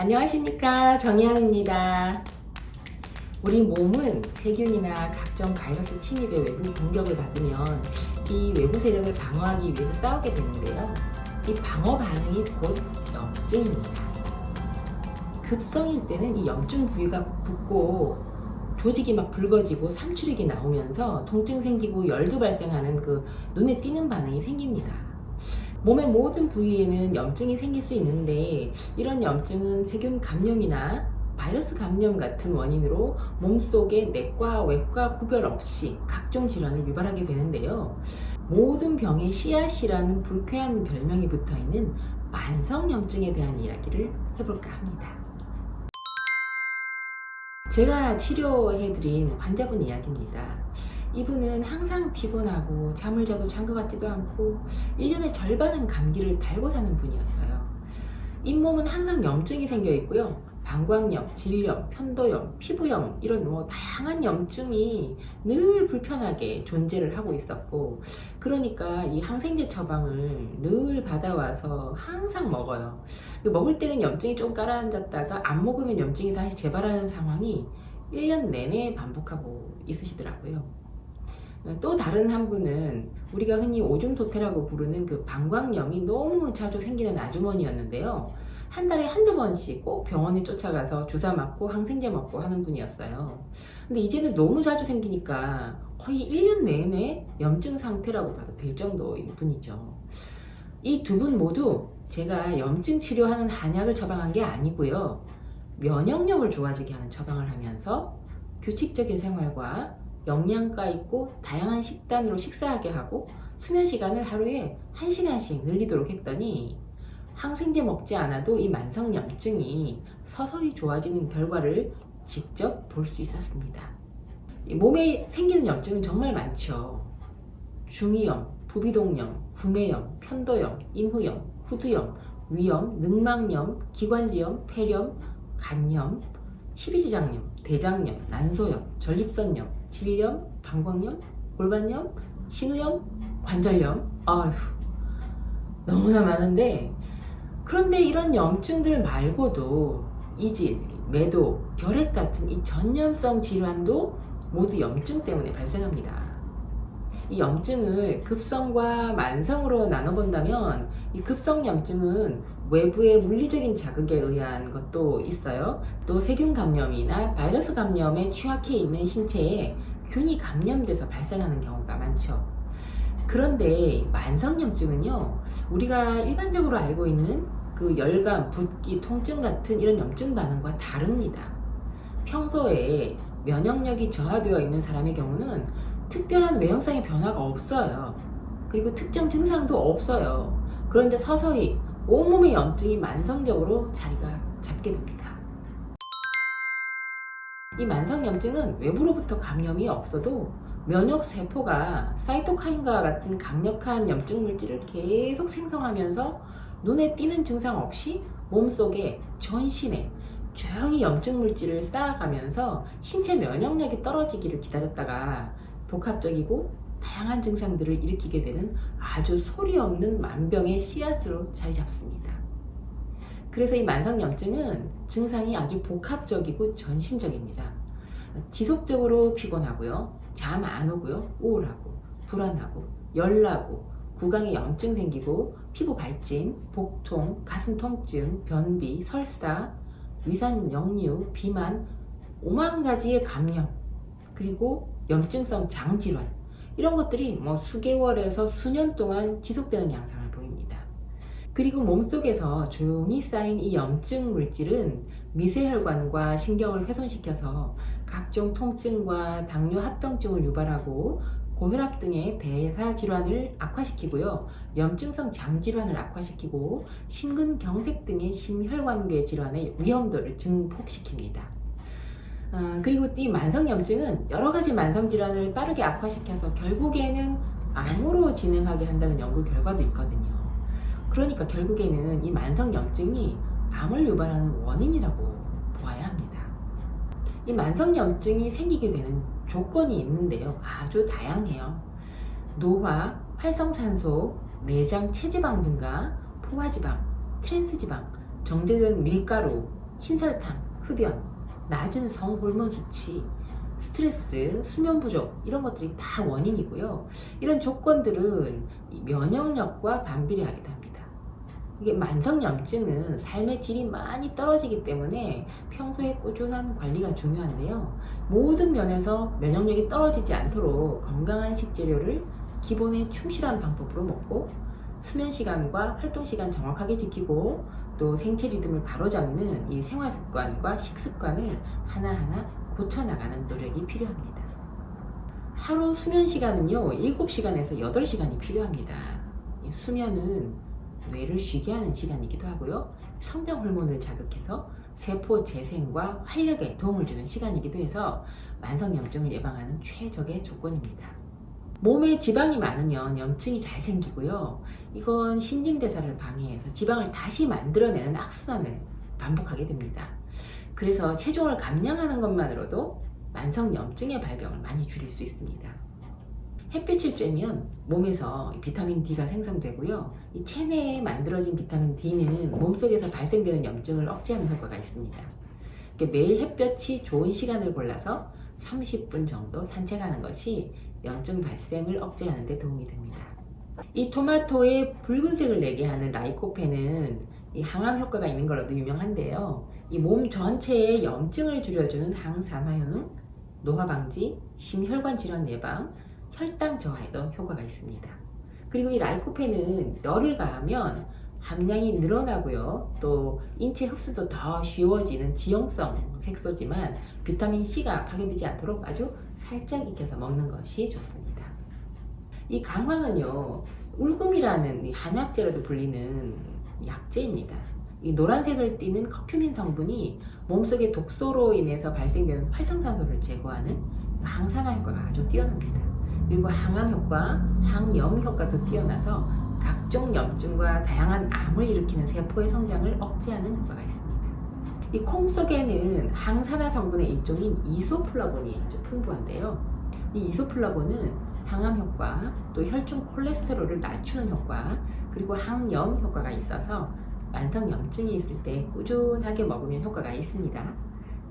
안녕하십니까, 정희안입니다. 우리 몸은 세균이나 각종 바이러스 침입의 외부 공격을 받으면 이 외부 세력을 방어하기 위해서 싸우게 되는데요. 이 방어 반응이 곧 염증입니다. 급성일 때는 이 염증 부위가 붓고 조직이 막 붉어지고 삼출액이 나오면서 통증 생기고 열도 발생하는 그 눈에 띄는 반응이 생깁니다. 몸의 모든 부위에는 염증이 생길 수 있는데 이런 염증은 세균 감염이나 바이러스 감염 같은 원인으로 몸속의 내과, 외과 구별 없이 각종 질환을 유발하게 되는데요. 모든 병의 씨앗이라는 불쾌한 별명이 붙어있는 만성염증에 대한 이야기를 해볼까 합니다. 제가 치료해드린 환자분 이야기입니다. 이분은 항상 피곤하고 잠을 자도 잔 것 같지도 않고 1년의 절반은 감기를 달고 사는 분이었어요. 잇몸은 항상 염증이 생겨 있고요. 방광염, 질염, 편도염, 피부염 이런 다양한 염증이 늘 불편하게 존재를 하고 있었고, 그러니까 이 항생제 처방을 늘 받아와서 항상 먹어요. 먹을 때는 염증이 좀 가라앉았다가 안 먹으면 염증이 다시 재발하는 상황이 1년 내내 반복하고 있으시더라고요. 또 다른 한 분은 우리가 흔히 오줌 소태라고 부르는 그 방광염이 너무 자주 생기는 아주머니였는데요. 한 달에 한두 번씩 꼭 병원에 쫓아가서 주사 맞고 항생제 먹고 하는 분이었어요. 근데 이제는 너무 자주 생기니까 거의 1년 내내 염증 상태라고 봐도 될 정도인 분이죠. 이 두 분 모두 제가 염증 치료하는 한약을 처방한 게 아니고요. 면역력을 좋아지게 하는 처방을 하면서 규칙적인 생활과 영양가 있고 다양한 식단으로 식사하게 하고 수면 시간을 하루에 1시간씩 늘리도록 했더니 항생제 먹지 않아도 이 만성염증이 서서히 좋아지는 결과를 직접 볼 수 있었습니다. 몸에 생기는 염증은 정말 많죠. 중이염, 부비동염, 구내염, 편도염, 인후염, 후두염, 위염, 늑막염, 기관지염, 폐렴, 간염, 십이지장염, 대장염, 난소염, 전립선염, 질염, 방광염, 골반염, 신우염, 관절염. 아휴, 너무나 많은데, 그런데 이런 염증들 말고도 이질, 매도, 결핵 같은 이 전염성 질환도 모두 염증 때문에 발생합니다. 이 염증을 급성과 만성으로 나눠본다면 이 급성 염증은 외부의 물리적인 자극에 의한 것도 있어요. 또 세균 감염이나 바이러스 감염에 취약해 있는 신체에 균이 감염돼서 발생하는 경우가 많죠. 그런데 만성염증은요, 우리가 일반적으로 알고 있는 그 열감, 붓기, 통증 같은 이런 염증 반응과 다릅니다. 평소에 면역력이 저하되어 있는 사람의 경우는 특별한 외형상의 변화가 없어요. 그리고 특정 증상도 없어요. 그런데 서서히 온몸의 염증이 만성적으로 자리가 잡게 됩니다. 이 만성염증은 외부로부터 감염이 없어도 면역세포가 사이토카인과 같은 강력한 염증 물질을 계속 생성하면서 눈에 띄는 증상 없이 몸속에 전신에 조용히 염증 물질을 쌓아가면서 신체 면역력이 떨어지기를 기다렸다가 복합적이고 다양한 증상들을 일으키게 되는 아주 소리 없는 만병의 씨앗으로 자리 잡습니다. 그래서 이 만성염증은 증상이 아주 복합적이고 전신적입니다. 지속적으로 피곤하고요, 잠 안 오고요, 우울하고, 불안하고, 열나고, 구강에 염증 생기고, 피부 발진, 복통, 가슴 통증, 변비, 설사, 위산 역류, 비만, 5만 가지의 감염, 그리고 염증성 장질환, 이런 것들이 수개월에서 수년 동안 지속되는 양상을 보입니다. 그리고 몸속에서 조용히 쌓인 이 염증 물질은 미세혈관과 신경을 훼손시켜서 각종 통증과 당뇨 합병증을 유발하고 고혈압 등의 대사 질환을 악화시키고요, 염증성 장질환을 악화시키고 심근경색 등의 심혈관계 질환의 위험도를 증폭시킵니다. 그리고 이 만성염증은 여러 가지 만성질환을 빠르게 악화시켜서 결국에는 암으로 진행하게 한다는 연구 결과도 있거든요. 그러니까 결국에는 이 만성염증이 암을 유발하는 원인이라고 보아야 합니다. 이 만성염증이 생기게 되는 조건이 있는데요, 아주 다양해요. 노화, 활성산소, 내장 체지방 등과 포화지방, 트랜스지방, 정제된 밀가루, 흰설탕, 흡연, 낮은 성호르몬 수치, 스트레스, 수면 부족 이런 것들이 다 원인이고요. 이런 조건들은 이 면역력과 반비례하기도 합니다. 이게 만성염증은 삶의 질이 많이 떨어지기 때문에 평소에 꾸준한 관리가 중요한데요. 모든 면에서 면역력이 떨어지지 않도록 건강한 식재료를 기본에 충실한 방법으로 먹고 수면 시간과 활동 시간 정확하게 지키고 또 생체 리듬을 바로잡는 이 생활 습관과 식습관을 하나하나 고쳐나가는 노력이 필요합니다. 하루 수면 시간은요, 7시간에서 8시간이 필요합니다. 이 수면은 뇌를 쉬게 하는 시간이기도 하고요. 성장 호르몬을 자극해서 세포 재생과 활력에 도움을 주는 시간이기도 해서 만성염증을 예방하는 최적의 조건입니다. 몸에 지방이 많으면 염증이 잘 생기고요. 이건 신진대사를 방해해서 지방을 다시 만들어내는 악순환을 반복하게 됩니다. 그래서 체중을 감량하는 것만으로도 만성염증의 발병을 많이 줄일 수 있습니다. 햇빛을 쬐면 몸에서 비타민 D가 생성되고요. 이 체내에 만들어진 비타민 D는 몸속에서 발생되는 염증을 억제하는 효과가 있습니다. 매일 햇볕이 좋은 시간을 골라서 30분 정도 산책하는 것이 염증 발생을 억제하는 데 도움이 됩니다. 이 토마토의 붉은색을 내게 하는 라이코펜은 이 항암 효과가 있는 걸로도 유명한데요. 이 몸 전체의 염증을 줄여주는 항산화효능, 노화 방지, 심혈관 질환 예방, 혈당 저하에도 효과가 있습니다. 그리고 이 라이코펜은 열을 가하면 함량이 늘어나고요. 또 인체 흡수도 더 쉬워지는 지용성 색소지만 비타민 C가 파괴되지 않도록 아주 살짝 익혀서 먹는 것이 좋습니다. 이 강황은요, 울금이라는 이 한약재로도 불리는 약재입니다. 이 노란색을 띠는 커큐민 성분이 몸속의 독소로 인해서 발생되는 활성산소를 제거하는 항산화 효과가 아주 뛰어납니다. 그리고 항암 효과, 항염 효과도 뛰어나서 각종 염증과 다양한 암을 일으키는 세포의 성장을 억제하는 효과가 있습니다. 이 콩 속에는 항산화 성분의 일종인 이소플라본이 아주 풍부한데요. 이 이소플라본은 항암 효과, 또 혈중 콜레스테롤을 낮추는 효과, 그리고 항염 효과가 있어서 만성염증이 있을 때 꾸준하게 먹으면 효과가 있습니다.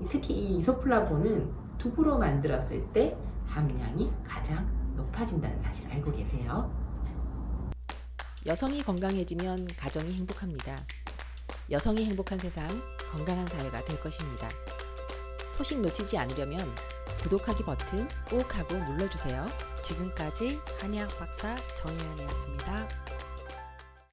특히 이 이소플라본은 두부로 만들었을 때 함량이 가장 높아진다는 사실 알고 계세요? 여성이 건강해지면 가정이 행복합니다. 여성이 행복한 세상, 건강한 사회가 될 것입니다. 소식 놓치지 않으려면 구독하기 버튼 꼭 하고 눌러주세요. 지금까지 한의학 박사 정혜연이었습니다.